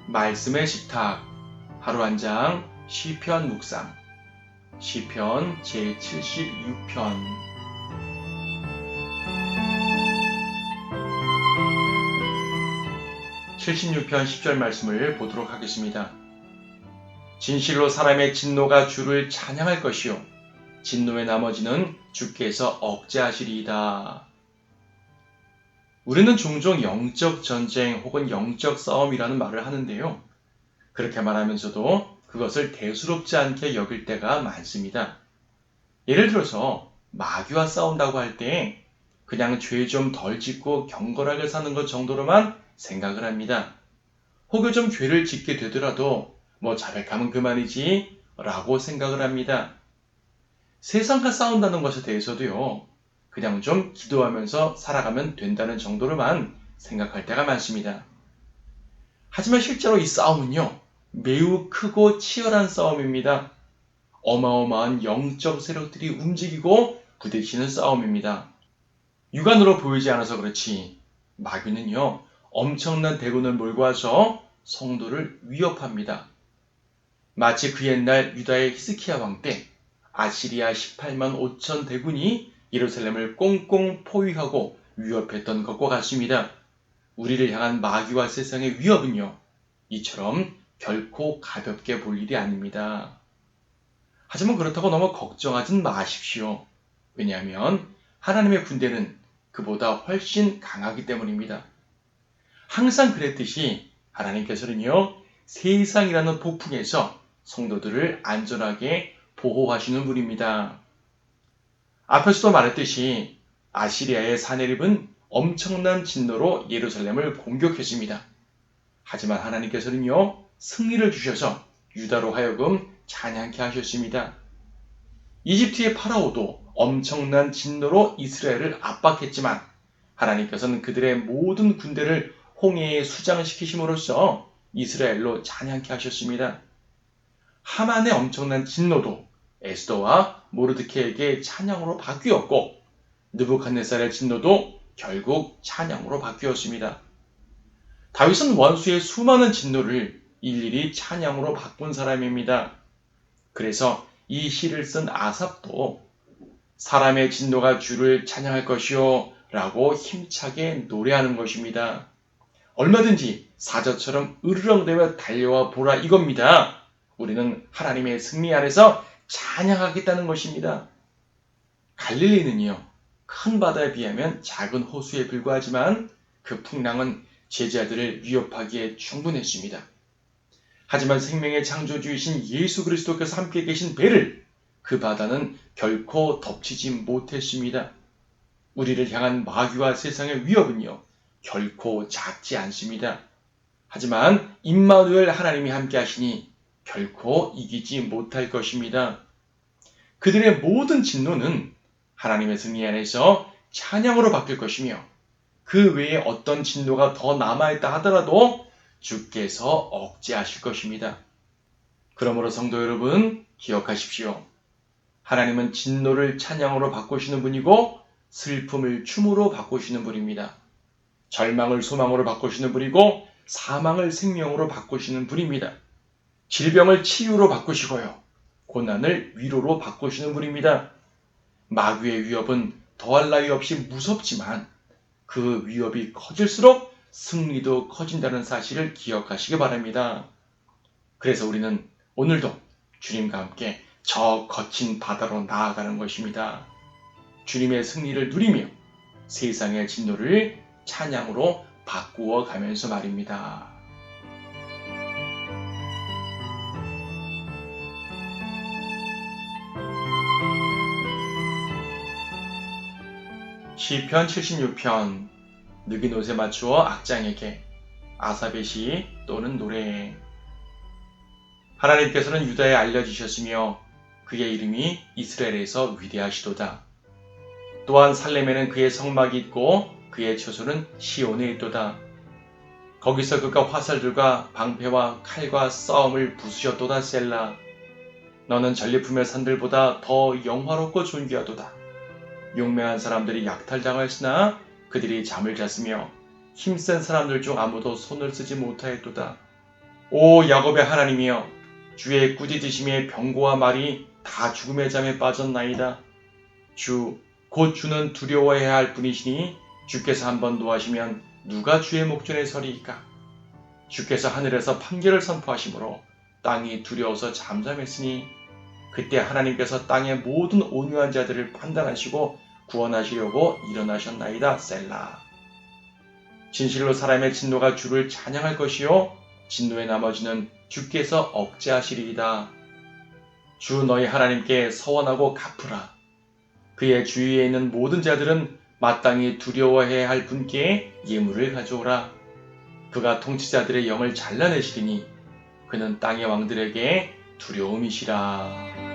말씀의 식탁 하루 한 장 시편 묵상 시편 제76편 76편 10절 말씀을 보도록 하겠습니다. 진실로 사람의 진노가 주를 찬양할 것이요 진노의 나머지는 주께서 억제하시리이다. 우리는 종종 영적 전쟁 혹은 영적 싸움이라는 말을 하는데요. 그렇게 말하면서도 그것을 대수롭지 않게 여길 때가 많습니다. 예를 들어서 마귀와 싸운다고 할 때 그냥 죄 좀 덜 짓고 경건하게 사는 것 정도로만 생각을 합니다. 혹여 좀 죄를 짓게 되더라도 자백하면 그만이지 라고 생각을 합니다. 세상과 싸운다는 것에 대해서도요. 그냥 좀 기도하면서 살아가면 된다는 정도로만 생각할 때가 많습니다. 하지만 실제로 이 싸움은요. 매우 크고 치열한 싸움입니다. 어마어마한 영적 세력들이 움직이고 부딪히는 싸움입니다. 육안으로 보이지 않아서 그렇지 마귀는요. 엄청난 대군을 몰고 와서 성도를 위협합니다. 마치 그 옛날 유다의 히스기야 왕 때 아시리아 18만 5천 대군이 예루살렘을 꽁꽁 포위하고 위협했던 것과 같습니다. 우리를 향한 마귀와 세상의 위협은요. 이처럼 결코 가볍게 볼 일이 아닙니다. 하지만 그렇다고 너무 걱정하진 마십시오. 왜냐하면 하나님의 군대는 그보다 훨씬 강하기 때문입니다. 항상 그랬듯이 하나님께서는요. 세상이라는 폭풍에서 성도들을 안전하게 보호하시는 분입니다. 앞에서도 말했듯이 아시리아의 사내립은 엄청난 진노로 예루살렘을 공격했습니다. 하지만 하나님께서는요. 승리를 주셔서 유다로 하여금 찬양케 하셨습니다. 이집트의 파라오도 엄청난 진노로 이스라엘을 압박했지만 하나님께서는 그들의 모든 군대를 홍해에 수장시키심으로써 이스라엘로 찬양케 하셨습니다. 하만의 엄청난 진노도 에스더와 모르드케에게 찬양으로 바뀌었고 느부갓네살의 진노도 결국 찬양으로 바뀌었습니다. 다윗은 원수의 수많은 진노를 일일이 찬양으로 바꾼 사람입니다. 그래서 이 시를 쓴 아삽도 사람의 진노가 주를 찬양할 것이요 라고 힘차게 노래하는 것입니다. 얼마든지 사자처럼 으르렁대며 달려와 보라 이겁니다. 우리는 하나님의 승리 안에서 찬양하겠다는 것입니다. 갈릴리는요. 큰 바다에 비하면 작은 호수에 불과하지만 그 풍랑은 제자들을 위협하기에 충분했습니다. 하지만 생명의 창조주이신 예수 그리스도께서 함께 계신 배를 그 바다는 결코 덮치지 못했습니다. 우리를 향한 마귀와 세상의 위협은요. 결코 작지 않습니다. 하지만 임마누엘 하나님이 함께 하시니 결코 이기지 못할 것입니다. 그들의 모든 진노는 하나님의 승리 안에서 찬양으로 바뀔 것이며 그 외에 어떤 진노가 더 남아있다 하더라도 주께서 억제하실 것입니다. 그러므로 성도 여러분 기억하십시오. 하나님은 진노를 찬양으로 바꾸시는 분이고 슬픔을 춤으로 바꾸시는 분입니다. 절망을 소망으로 바꾸시는 분이고 사망을 생명으로 바꾸시는 분입니다. 질병을 치유로 바꾸시고요. 고난을 위로로 바꾸시는 분입니다. 마귀의 위협은 더할 나위 없이 무섭지만 그 위협이 커질수록 승리도 커진다는 사실을 기억하시기 바랍니다. 그래서 우리는 오늘도 주님과 함께 저 거친 바다로 나아가는 것입니다. 주님의 승리를 누리며 세상의 진노를 찬양으로 바꾸어 가면서 말입니다. 시편 76편 느긴 옷에 맞추어 악장에게 아삽의 시 또는 노래. 하나님께서는 유다에 알려지셨으며 그의 이름이 이스라엘에서 위대하시도다. 또한 살렘에는 그의 성막이 있고 그의 처소는 시온에 있도다. 거기서 그가 화살들과 방패와 칼과 싸움을 부수셨도다. 셀라. 너는 전리품의 산들보다 더 영화롭고 존귀하도다. 용맹한 사람들이 약탈당하였으나 그들이 잠을 잤으며 힘센 사람들 중 아무도 손을 쓰지 못하였도다. 오 야곱의 하나님이여, 주의 꾸짖으심에 병고와 말이 다 죽음의 잠에 빠졌나이다. 주, 곧 주는 두려워해야 할 분이시니 주께서 한번 노하시면 누가 주의 목전에 서리이까. 주께서 하늘에서 판결을 선포하심으로 땅이 두려워서 잠잠했으니 그때 하나님께서 땅의 모든 온유한 자들을 판단하시고 구원하시려고 일어나셨나이다. 셀라. 진실로 사람의 진노가 주를 찬양할 것이요 진노의 나머지는 주께서 억제하시리이다. 주 너희 하나님께 서원하고 갚으라. 그의 주위에 있는 모든 자들은 마땅히 두려워해야 할 분께 예물을 가져오라. 그가 통치자들의 영을 잘라내시리니 그는 땅의 왕들에게 두려움이시라.